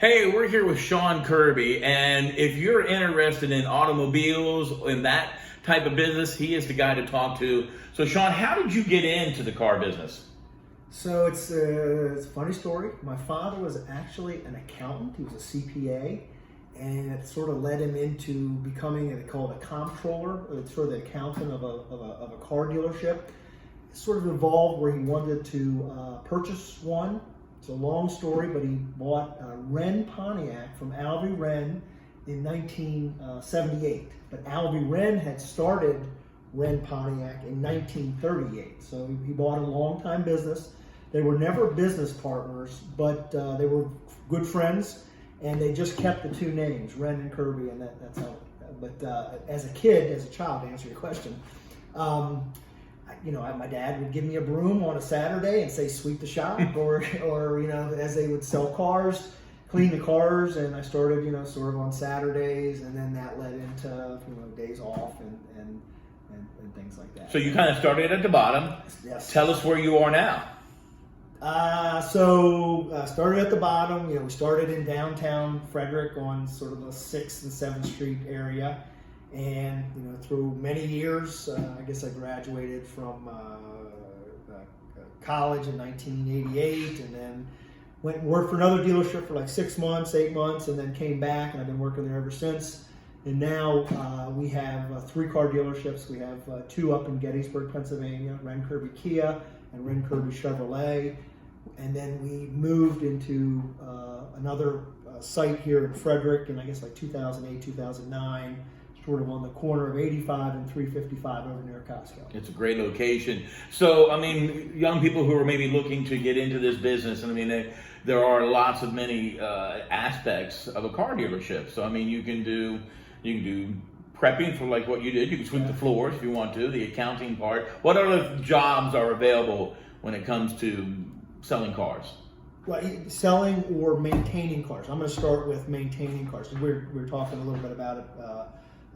Hey, we're here with Renn Kirby, and if you're interested in automobiles, in that type of business, he is the guy to talk to. So, Renn, how did you get into the car business? So it's a funny story. My father was actually an accountant. He was a CPA, and it sort of led him into becoming, they call it a comptroller, it's sort of the accountant of a car dealership. It sort of evolved where he wanted to purchase one. It's a long story, but he bought a Renn Pontiac from Alvy Renn in 1978. But Alvy Renn had started Renn Pontiac in 1938. So he bought a long-time business. They were never business partners, but they were good friends, and they just kept the two names, Renn and Kirby, and that's how. But as a kid, as a child, to answer your question, my dad would give me a broom on a Saturday and say, sweep the shop, or as they would sell cars, clean the cars, and I started, sort of on Saturdays, and then that led into, days off and things like that. So you kind of started at the bottom. Yes. Tell us where you are now. Started at the bottom. We started in downtown Frederick on sort of the 6th and 7th Street area. And, through many years, I guess I graduated from college in 1988, and then went and worked for another dealership for like 6 months, 8 months, and then came back, and I've been working there ever since. And now we have 3 car dealerships. We have 2 up in Gettysburg, Pennsylvania, Renn Kirby Kia and Renn Kirby Chevrolet. And then we moved into another site here in Frederick in, I guess, like 2008, 2009, sort of on the corner of 85 and 355 over near Costco. It's a great location. So, young people who are maybe looking to get into this business, there are many aspects of a car dealership. So, you can do prepping for like what you did. You can sweep the floors if you want to, the accounting part. What other jobs are available when it comes to selling cars? Well, selling or maintaining cars. I'm going to start with maintaining cars. We were talking a little bit about it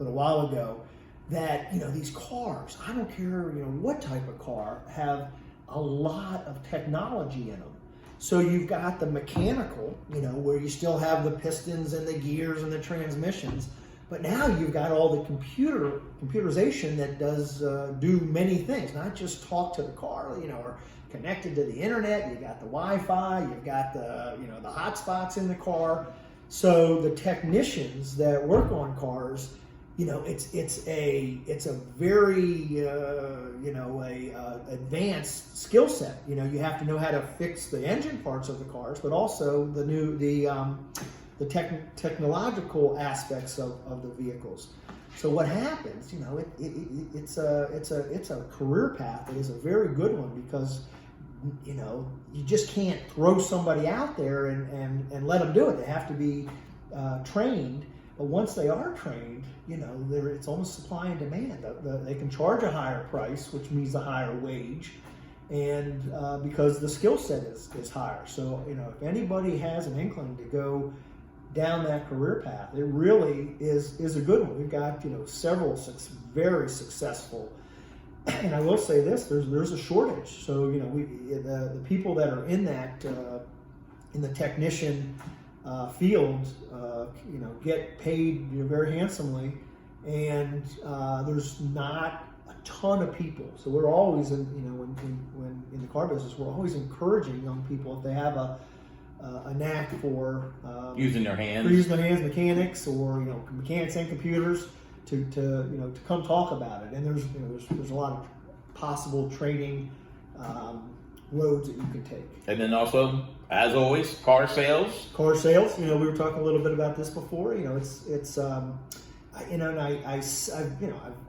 a little while ago, that these cars, I don't care what type of car, have a lot of technology in them. So you've got the mechanical, where you still have the pistons and the gears and the transmissions, but now you've got all the computerization that does do many things, not just talk to the car, or connected to the internet. You got the Wi-Fi, you've got the the hotspots in the car. So the technicians that work on cars, it's a very advanced skill set. You have to know how to fix the engine parts of the cars, but also the technological aspects of the vehicles. So what happens, it's a career path. It is a very good one because you just can't throw somebody out there and let them do it. They have to be trained. But once they are trained, it's almost supply and demand. They can charge a higher price, which means a higher wage, and because the skill set is higher. So if anybody has an inkling to go down that career path, it really is a good one. We've got several very successful. And I will say this: there's a shortage. So the people that are in that in the technician field, get paid very handsomely, and there's not a ton of people. So we're always when in the car business, we're always encouraging young people, if they have a knack for using their hands, mechanics, or mechanics and computers, to come talk about it. And there's a lot of possible training roads that you can take. And then also, as always, car sales. We were talking a little bit about this before.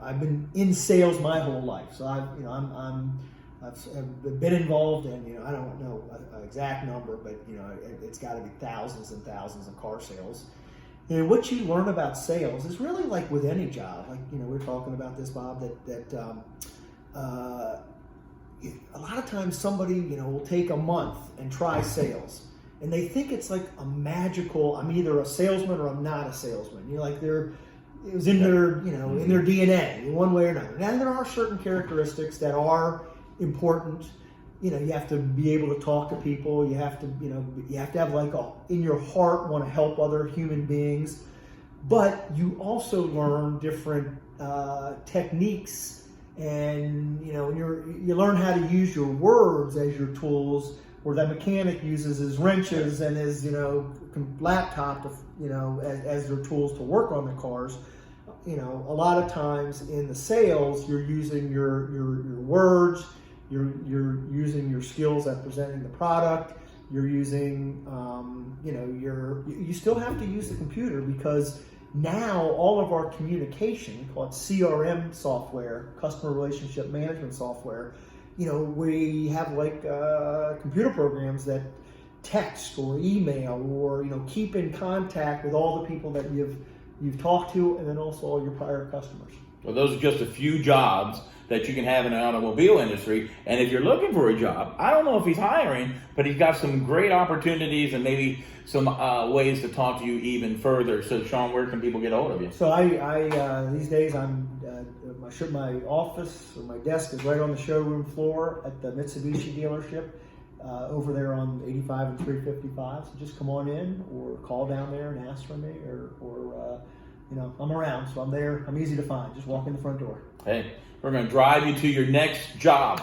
I've been in sales my whole life, so I've been involved in, I don't know an exact number, but it's got to be thousands and thousands of car sales. And what you learn about sales is really like with any job. Like we're talking about this, Bob, that a lot of times somebody will take a month and try sales, and they think it's like a magical, I'm either a salesman or I'm not a salesman. It was in their in their DNA in one way or another. Now there are certain characteristics that are important, you have to be able to talk to people. You have to, you have to have like in your heart want to help other human beings, but you also learn different techniques, and you learn how to use your words as your tools, where that mechanic uses his wrenches and his laptop to, as their tools to work on the cars. A lot of times in the sales, you're using your words. You're using your skills at presenting the product. You're using, you still have to use the computer, because now all of our communication, we call it CRM software, customer relationship management software. We have like computer programs that text or email or keep in contact with all the people that you've talked to, and then also all your prior customers. Well, those are just a few jobs that you can have in the automobile industry. And if you're looking for a job, I don't know if he's hiring, but he's got some great opportunities and maybe some ways to talk to you even further. So, Sean, where can people get a hold of you? So I these days my office or my desk is right on the showroom floor at the Mitsubishi dealership over there on 85 and 355. So just come on in or call down there and ask for me, or I'm around, so I'm there. I'm easy to find. Just walk in the front door. Hey, we're going to drive you to your next job.